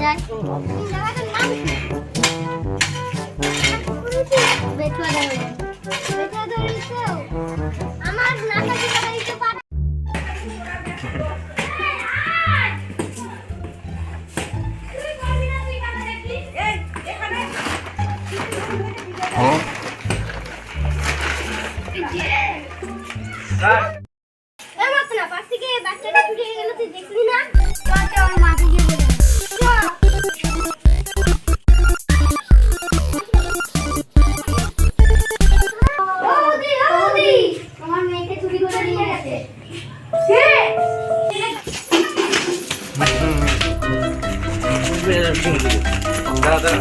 যায় জায়গাটার নাম বেতুয়া ধরে বেতুয়া ধরেছো আমার নাকা দিতে পারিতে পারে এমন না পাশ থেকে বাচ্চাটা ছুটে গেল তুই দেখলি না চল আমার মাঠে গিয়ে বলে আমার মেয়েকে চুরি করে নিয়ে গেছে দাদা